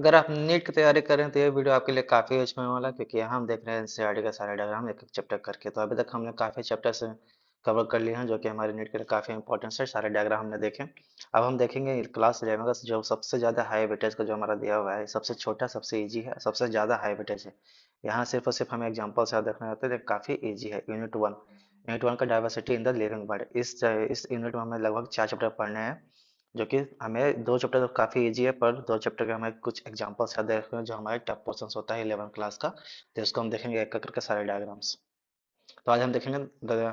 अगर आप नीट की तैयारी कर रहे हैं तो ये वीडियो आपके लिए काफ़ी यूज में वाला है, क्योंकि यहाँ हम देख रहे हैं एनसीईआरटी का सारे डायग्राम एक एक चैप्टर करके। तो अभी तक हमने काफ़ी चैप्टर से कवर कर लिए हैं जो कि हमारे नीट के लिए काफ़ी इंपॉर्टेंट है। सारे डायग्राम हमने देखे। अब हम देखेंगे क्लास 11 का जो सबसे ज़्यादा हाई वेटेज का जो हमारा दिया हुआ है, सबसे छोटा, सबसे ईजी है, सबसे ज़्यादा हाई वेटेज है। यहाँ सिर्फ और सिर्फ हमें एग्जाम्पल से देखना होता है, काफ़ी ईजी है। यूनिट 1 का diversity in the living world. इस यूनिट में हमें लगभग 4 चैप्टर पढ़ने हैं, जो कि हमें 2 चैप्टर तो काफ़ी इजी है, पर 2 चैप्टर के हमें कुछ एग्जांपल्स याद रखने हैं जो हमारे टफ पोर्शंस होता है 11 क्लास का। तो इसको हम देखेंगे एक एक करके सारे डायग्राम्स। तो आज हम देखेंगे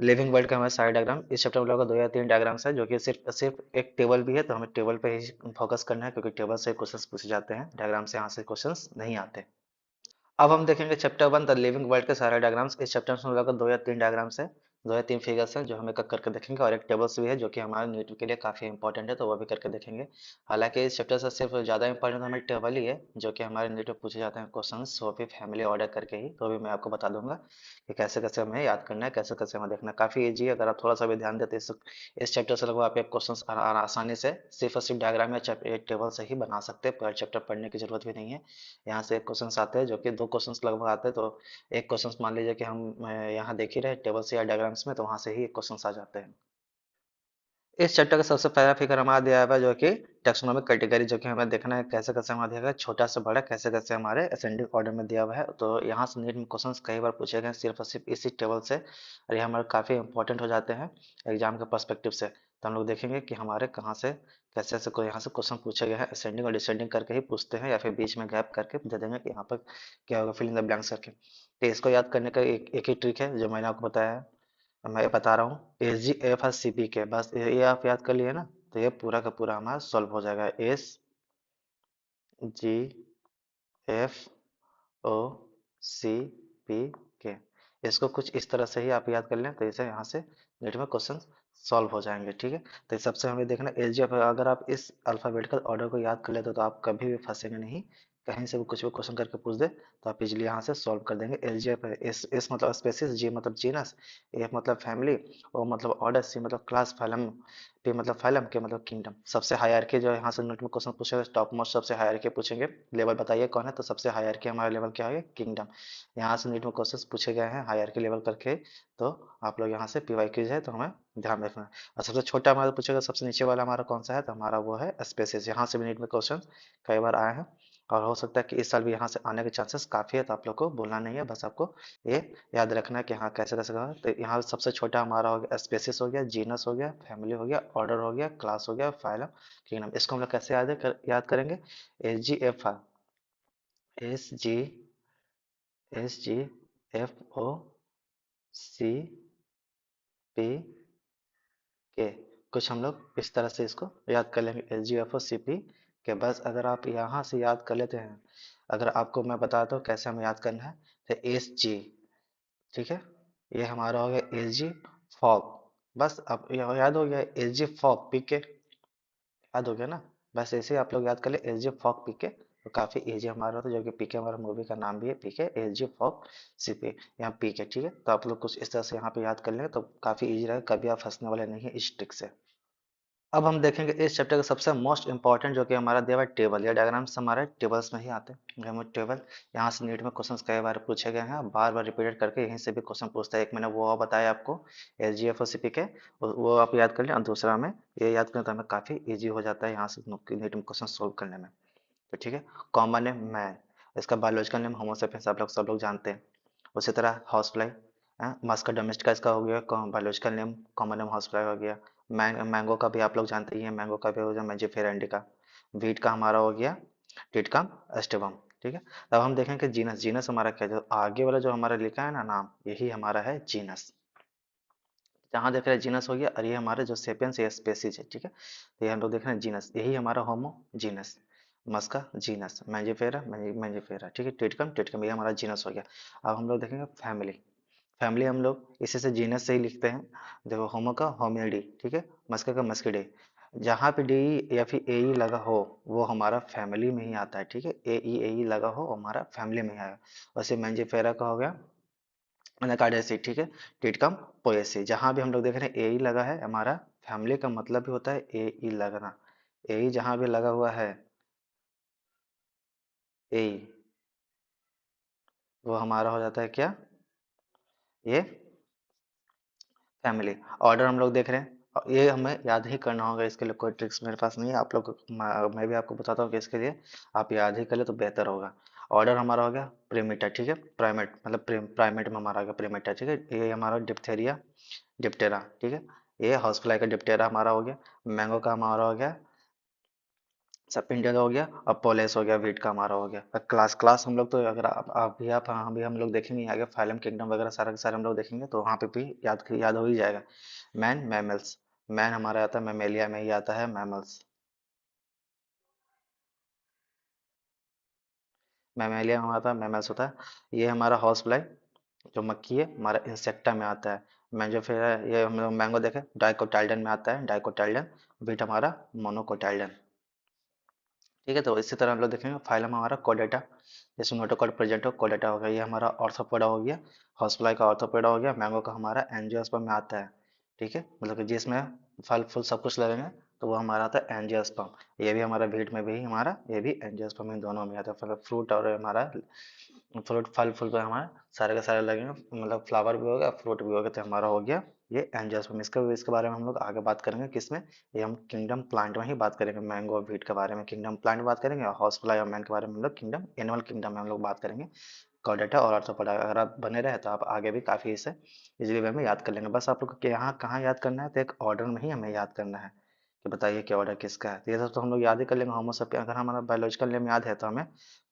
लिविंग वर्ल्ड का हमारे सारे डायग्राम। इस चैप्टर में लगभग 2 या 3 डायग्राम्स है जो कि सिर्फ सिर्फ एक टेबल भी है, तो हमें टेबल पे ही फोकस करना है, क्योंकि टेबल से क्वेश्चंस पूछे जाते हैं, डायग्राम से यहाँ से क्वेश्चंस नहीं आते। अब हम देखेंगे चैप्टर 1 द लिविंग वर्ल्ड के सारे डायग्राम्स। इस चैप्टर में लगभग 2 या 3 डायग्राम्स है, 2 या 3 फिगर्स हैं जो हमें करके देखेंगे, और एक टेबल्स भी है जो कि हमारे नीट के लिए काफी इंपॉर्टेंट है, तो वो भी करके देखेंगे। हालांकि इस चैप्टर से सिर्फ ज्यादा इंपॉर्टेंट हमें टेबल ही है, जो कि हमारे नीट में पूछे जाते हैं क्वेश्चन, वो भी फैमिली ऑर्डर करके ही। तो भी मैं आपको बता दूंगा कि कैसे कैसे हमें याद करना है, कैसे कैसे हमें देखना है। काफी ईजी है, अगर आप थोड़ा सा भी ध्यान देते इस चैप्टर से लगभग आप एक क्वेश्चन आसानी से सिर्फ और सिर्फ डायग्राम या एक टेबल से ही बना सकते हैं, पर चैप्टर पढ़ने की जरूरत भी नहीं है। यहाँ से एक क्वेश्चन आते हैं, जो कि 2 क्वेश्चन लगभग आते हैं। तो एक क्वेश्चन मान लीजिए कि हम यहाँ देख ही रहे टेबल से या डायग्राम्स में, तो वहां से ही एक क्वेश्चन आ जाते हैं। इस चैप्टर का सबसे पहला फिगर हमारा दिया हुआ है जो कि टेक्सोनोमिक कैटेगरी, जो कि हमें देखना है कैसे कैसे हमारा दिया गया है, छोटा से बड़ा कैसे कैसे हमारे असेंडिंग ऑर्डर में दिया हुआ है। तो यहाँ से नीट में क्वेश्चंस कई बार पूछे गए सिर्फ और सिर्फ इसी टेबल से, और ये हमारे काफी इंपॉर्टेंट हो जाते हैं एग्जाम के पर्सपेक्टिव से। तो हम लोग देखेंगे कि हमारे कहाँ से कैसे ऐसे कोई यहाँ से क्वेश्चन पूछे गए हैं, असेंडिंग और डिसेंडिंग करके ही पूछते हैं, या फिर बीच में गैप करके दे देंगे कि यहाँ पर क्या होगा, फिल इन द ब्लैंक्स करके। तो इसको याद करने का एक ही ट्रिक है जो मैंने आपको बताया है, मैं बता रहा हूँ। एस जी एफ और सी पी के, बस ये आप याद कर लिए ना, तो ये पूरा का पूरा हमारा सॉल्व हो जाएगा। S G F O C P K, इसको कुछ इस तरह से ही आप याद कर लें, तो इसे यहाँ से नेट में क्वेश्चन सॉल्व हो जाएंगे। ठीक है, तो सबसे हमें देखना एस जी एफ। अगर आप इस अल्फाबेटिकल ऑर्डर को याद कर लेते तो आप कभी भी फंसेंगे नहीं, कहीं से भी कुछ भी क्वेश्चन करके पूछ दे तो आप इजिली यहाँ से सॉल्व कर देंगे। एस जी एफ है, एस मतलब स्पेसिस, जी मतलब जीनस, एफ मतलब फैमिली, ओ मतलब ऑर्डर, सी मतलब क्लास, फाइलम, पी मतलब फाइलम, के मतलब किंगडम। सबसे हायरार्की जो है यहाँ से नेट में क्वेश्चन पूछेगा, टॉप मोस्ट सबसे हायरार्की पूछेंगे, लेवल बताइए कौन है, तो सबसे हायरार्की हमारा लेवल क्या है, किंगडम। यहाँ से नीट में क्वेश्चंस पूछे गए हैं हायरार्की लेवल करके, तो आप लोग यहाँ से पीवाई क्यूज है तो हमें ध्यान रखना है। और सबसे छोटा हमारा पूछेगा सबसे नीचे वाला हमारा कौन सा है, तो हमारा वो है स्पेसिस। यहाँ से भी नीट में क्वेश्चन कई बार आए हैं, और हो सकता है कि इस साल भी यहाँ से आने के चांसेस काफी है, तो आप लोग को बोलना नहीं है, बस आपको ये याद रखना है कि हाँ कैसे कैसे करना है। तो यहाँ सबसे छोटा हमारा हो गया स्पेसिस, हो गया जीनस, हो गया फैमिली, हो गया ऑर्डर, हो गया क्लास, हो गया फाइलम, किंगडम। इसको हम लोग कैसे याद करेंगे, S G F R, S G F O C P K, कुछ हम लोग इस तरह से इसको याद कर लेंगे, S G F O C P K. बस अगर आप यहाँ से याद कर लेते हैं, अगर आपको मैं बताता हूँ कैसे हमें याद करना है, तो एस जी, ठीक है, ये हमारा हो गया एस जी फॉग। बस अब ये याद हो गया, एस जी फॉग पी के याद हो गया ना। बस ऐसे ही आप लोग याद कर ले, एस जी फॉक पीके, तो काफी इजी हमारा होता है, जो कि पीके हमारा मूवी का नाम भी है, पीके एस जी फॉक सीपी, यहाँ पीके। ठीक है, तो आप लोग कुछ इस तरह से यहाँ पे याद कर लेंगे तो काफी इजी रहेगा, कभी आप फंसने वाले नहीं है इस ट्रिक से। अब हम देखेंगे इस चैप्टर का सबसे मोस्ट इंपॉर्टेंट, जो कि हमारा दिया हुआ है टेबल। या डायग्राम्स हमारे टेबल्स में ही आते हैं, हम टेबल। यहाँ से नीट में क्वेश्चंस कई बार पूछे गए हैं, बार बार रिपीटेड करके यहीं से भी क्वेश्चन पूछता है। एक मैंने वो बताया आपको S G F O C P K, वो आप याद कर लें, और दूसरा में ये याद करें तो हमें काफी ईजी हो जाता है यहाँ से नीट में क्वेश्चन सोल्व करने में। तो ठीक है, कॉमन है मैन, इसका बायोलॉजिकल नेम होमोसेपियंस, आप लोग सब लोग जानते हैं। उसी तरह हाउस फ्लाई, मस्का डोमेस्टिका इसका हो गया biological name, common name house fly हो गया। मैंगो का भी आप लोग जानते ही हैं, मैंगो का भी हो गया मैंजिफेरा इंडिका। वीट का हमारा हो गया टिटकम एस्टिवम। ठीक है, अब हम देखेंगे जीनस। जीनस हमारा क्या, जो आगे वाला जो हमारा लिखा है ना नाम, यही हमारा है जीनस। जहाँ देख रहे हैं जीनस हो गया, और ये हमारे जो सेपियंस ये स्पेसीज है। ठीक है, तो ये हम लोग देख रहे हैं जीनस, यही हमारा होमो जीनस, मस्का जीनस, मैंजिफेरा मैंजिफेरा। ठीक है, टिटकम टिटकम, ये हमारा जीनस हो गया। अब हम लोग देखेंगे फैमिली। फैमिली हम लोग इसी से जीनस से ही लिखते हैं, देखो होमो का होमिनिडी, ठीक है, मस्का का मस्किडे। जहाँ पे डी या फिर ए ई लगा हो वो हमारा फैमिली में ही आता है। ठीक है, ए ई लगा हो हमारा फैमिली में ही आएगा। वैसे मैंजिफेरा का हो गया कार्डियसी। ठीक है, टिटकम पोएसी, जहां भी हम लोग देख रहे हैं ए ई लगा है, हमारा फैमिली का मतलब भी होता है ए ई लगना। ए ई जहां भी लगा हुआ है ए, वो हमारा हो जाता है क्या, ये फैमिली। ऑर्डर हम लोग देख रहे हैं और ये हमें याद ही करना होगा, इसके लिए कोई ट्रिक्स मेरे पास नहीं है। आप लोग मैं भी आपको बताता हूँ कि इसके लिए आप याद ही कर ले तो बेहतर होगा। ऑर्डर हमारा हो गया प्रीमेटर, ठीक है, प्राइमेट मतलब प्राइमेट में हमारा आ गया प्रीमेटर, ठीक है। ये हमारा डिप्थेरिया, डिप्टेरा, ठीक है। ये हाउस फ्लाई का डिप्टेरा हमारा हो गया। मैंगो का हमारा हो गया सब इंडियन हो गया। और पोलेस हो गया, वीट का हमारा हो गया। क्लास क्लास हम लोग तो अगर आप हाँ भी हम लोग देखेंगे आगे फाइलम किंगडम वगैरह सारा के सारे हम लोग देखेंगे तो वहाँ पे भी याद हो ही जाएगा। Man, mammals. मैन हमारा आता है मैमेलिया में ही आता है, मैमल्स मैमेलिया में आता है, मैमल्स होता है। ये हमारा हॉर्स फ्लाई जो मक्खी है हमारा इंसेक्टा में आता है। मैं जो फिर है, ये हम लोग मैंगो देखे डाइकोटाइल्डन में आता है, डाइकोटाइल्डन। बीट हमारा मोनोकोटाइल्डन, ठीक है। तो इसी तरह हम लोग देखेंगे फाइलम हमारा कोडेटा, जैसे नोटोकॉड प्रेजेंट हो कोडेटा हो गया। ये हमारा ऑर्थोपोडा हो गया, हॉर्सफ्लाई का ऑर्थोपोडा हो गया। मैंगो का हमारा एंजियोस्पर्म में आता है, ठीक है, मतलब कि जिसमें फल फूल सब कुछ लगेंगे तो वो हमारा आता है एंजियोस्पर्म। ये भी हमारा भीट में भी हमारा ये भी एंजियोस्पर्म इन दोनों में आता है। मतलब फ्रूट और हमारा फ्रूट फल फूल पे हमारे सारे के सारे लगेंगे, मतलब फ्लावर भी होगा फ्रूट भी होगा, तो हमारा हो गया ये एंजियोस्पर्म। इसके बारे में हम लोग आगे बात करेंगे किसमें, ये हम किंगडम प्लांट में ही बात करेंगे। मैंगो और व्हीट के बारे में किंगडम प्लांट में बात करेंगे, और हाउस फ्लाई और मैन के बारे में हम लोग किंगडम एनिमल किंगडम में हम लोग बात करेंगे। कॉर्डेटा और आर्थ्रोपोडा, अगर आप बने रहे तो आप आगे भी काफ़ी इसे इजीली वे में याद कर लेंगे। बस आप लोग को यहाँ कहाँ याद करना है, तो एक ऑर्डर में ही हमें याद करना है कि बताइए क्या ऑर्डर किसका है। तो ये सब तो हम लोग याद ही कर लेंगे। होमो सब के अगर हमारा बायोलॉजिकल नेम याद है तो हमें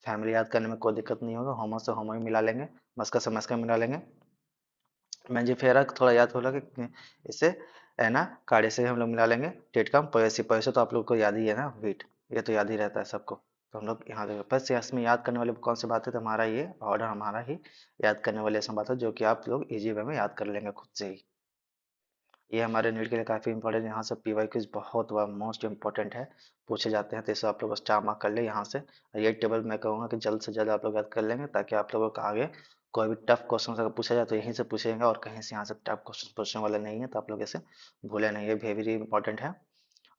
फैमिली याद करने में कोई दिक्कत नहीं होगा। होमो से होमो ही मिला लेंगे, मस्का से मस्का मिला लेंगे। मैंजिफेरा थोड़ा याद होगा कि इसे है ना कार्डे से हम लोग मिला लेंगे। टेटकम पोएसी, पोएसी तो आप लोग को याद ही है ना, वीट, ये तो याद ही रहता है सबको। तो हम लोग यहाँ देखो बस इसमें याद करने वाली कौन सी बात है, तो हमारा ये ऑर्डर हमारा ही याद करने वाली ऐसा बात है जो कि आप लोग इजी वे में याद कर लेंगे खुद से ही। ये हमारे नीट के लिए काफ़ी इंपॉर्टेंट, यहाँ से पीवाई क्यूज बहुत मोस्ट इंपॉर्टेंट है, पूछे जाते हैं। तो इसे आप लोग स्टार मार्क कर ले यहाँ से। और ये टेबल मैं कहूँगा कि जल्द से जल्द आप लोग याद कर लेंगे, ताकि आप लोगों का आगे कोई भी टफ क्वेश्चन अगर पूछा जाए तो यहीं से पूछेंगे, और कहीं से यहाँ से टफ क्वेश्चन पूछने वाला नहीं है। तो आप लोग इसे भूले नहीं, ये वेरी इंपॉर्टेंट है।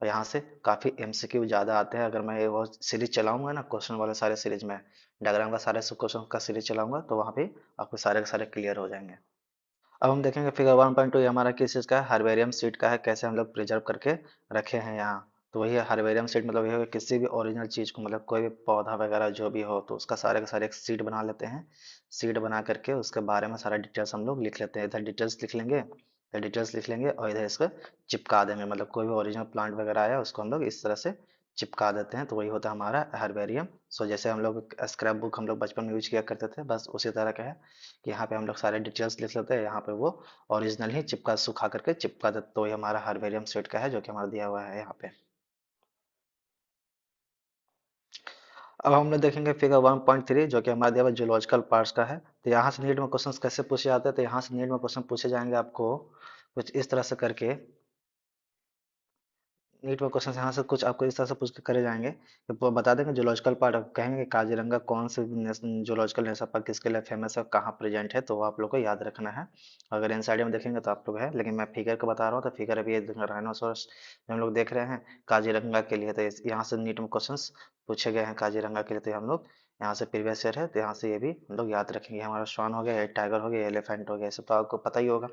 और यहाँ से काफ़ी एमसीक्यू ज़्यादा आते हैं। अगर मैं ये वो सीरीज चलाऊंगा ना क्वेश्चन वाले सारे सीरीज में, डायग्राम का सारे क्वेश्चन का सीरीज चलाऊंगा, तो वहाँ पे आपको सारे के सारे क्लियर हो जाएंगे। अब हम देखेंगे फिगर 1.2, ये हमारा किस चीज़ का है, हर्बेरियम सीड का है। कैसे हम लोग प्रिजर्व करके रखे हैं यहाँ, तो वही है हर्बेरियम सीड। मतलब ये है कि किसी भी ओरिजिनल चीज़ को, मतलब कोई भी पौधा वगैरह जो भी हो, तो उसका सारे का सारे एक सीड बना लेते हैं। सीड बना करके उसके बारे में सारा डिटेल्स हम लोग लिख लेते हैं। इधर डिटेल्स लिख लेंगे, इधर डिटेल्स लिख लेंगे, और इधर इसको चिपका देंगे। मतलब कोई भी ओरिजिनल प्लांट वगैरह आया उसको हम लोग इस तरह से चिपका देते हैं, तो वही होता है हमारा हर्बेरियम। सो जैसे हम लोग स्क्रैप बुक हम लोग बचपन में यूज किया करते थे, बस उसी तरह का है कि यहाँ पे हम लोग सारे डिटेल्स लिख लेते हैं, यहाँ पे वो ओरिजिनल ही चिपका सुखा करके चिपका देते। तो ये हमारा हर्बेरियम सेट का है जो कि हमारा दिया हुआ है यहाँ पे। अब हम लोग देखेंगे फिगर 1.3 जो कि हमारा दिया हुआ जूलॉजिकल पार्ट्स का है। तो यहाँ से नीट में क्वेश्चंस कैसे पूछे जाते हैं, तो यहाँ से नीट में क्वेश्चन पूछे जाएंगे आपको कुछ इस तरह से करके। नीट में क्वेश्चन यहाँ से कुछ आपको इस तरह से पूछ के करे जाएंगे कि वो बता देंगे जूलॉजिकल पार्ट, कहेंगे कि काजीरंगा कौन से जूलॉजिकल नेशनल पार्क किसके लिए फेमस है, कहाँ प्रेजेंट है, तो वो आप लोग को याद रखना है। अगर एनसीईआरटी में देखेंगे तो आप लोग है, लेकिन मैं फिगर को बता रहा हूँ। तो फिगर अभी राइनोसोरस हम लोग देख रहे हैं काजीरंगा के लिए, तो यहाँ से नीट में क्वेश्चन पूछे गए हैं काजीरंगा के लिए। तो हम लोग यहाँ से प्रीवियस ईयर है, तो यहाँ से ये भी हम लोग याद रखेंगे। हमारा श्वान हो गया, ये टाइगर हो गया, एलिफेंट हो गया, ये सब तो आपको पता ही होगा।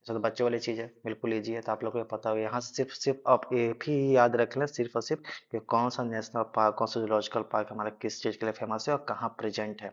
ये तो बच्चों वाली चीज़ है, बिल्कुल ईजी है, तो आप लोगों को पता होगा। यहाँ से सिर्फ सिर्फ आप एक ही याद रख लें, सिर्फ और सिर्फ कि कौन सा नेशनल पार्क, कौन सा जूलॉजिकल पार्क हमारा किस चीज़ के लिए फेमस है और कहाँ प्रेजेंट है।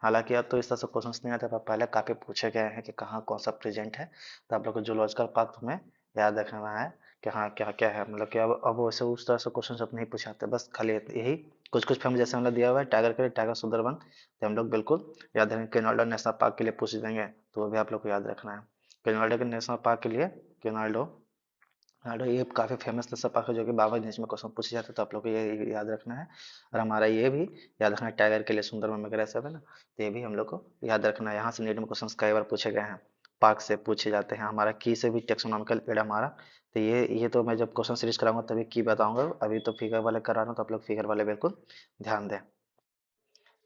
हालांकि अब तो इस तरह से क्वेश्चन नहीं आते, पर पहले काफ़ी पूछे गए हैं कि कहाँ कौन सा प्रेजेंट है। तो आप लोग को जूलॉजिकल पार्क हमें याद रखना है कि हाँ क्या क्या है। मतलब कि अब वैसे उस तरह से क्वेश्चन अब नहीं पूछाते, बस खाली यही कुछ कुछ फेमस जैसे हमने दिया हुआ है टाइगर के लिए टाइगर सुंदरबन, तो हम लोग बिल्कुल याद रखेंगे। केनाल्डो नेशनल पार्क के लिए पूछ देंगे, तो वो भी आप लोग को याद रखना है। केनाल्डो के नेशनल पार्क के लिए, केनाल्डो केनाल्डो ये काफ़ी फेमस नेशनल पार्क है जो कि बाबा नीच में क्वेश्चन पूछे जाते हैं, तो आप लोग को ये याद रखना है। और हमारा ये भी याद रखना है टाइगर के लिए सुंदरबन वगैरह सब है ना, तो ये भी हम लोग को याद रखना है। यहाँ से नीट में क्वेश्चन कई बार पूछे गए हैं, पार्क से पूछे जाते हैं। हमारा की से भी टेक्सोनॉमिकल पेड़ हमारा, तो ये तो मैं जब क्वेश्चन सीरीज कराऊंगा तभी की बताऊंगा, अभी तो फिगर वाले करा रहा हूँ, तो आप लोग फिगर वाले बिल्कुल ध्यान दें।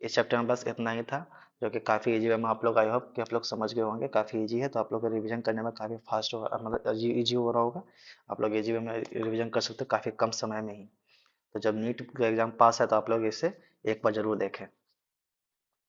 इस चैप्टर में बस इतना ही था, जो कि काफ़ी इजी वे में आप लोग, आई होप कि आप लोग समझ गए होंगे। काफ़ी इजी है, तो आप लोग को रिवीजन करने में काफ़ी फास्ट होगा, मतलब इजी हो रहा होगा। आप लोग इजी वे में रिवीजन कर सकते हो काफ़ी कम समय में ही। तो जब नीट का एग्जाम पास है तो आप लोग इसे एक बार जरूर देखें।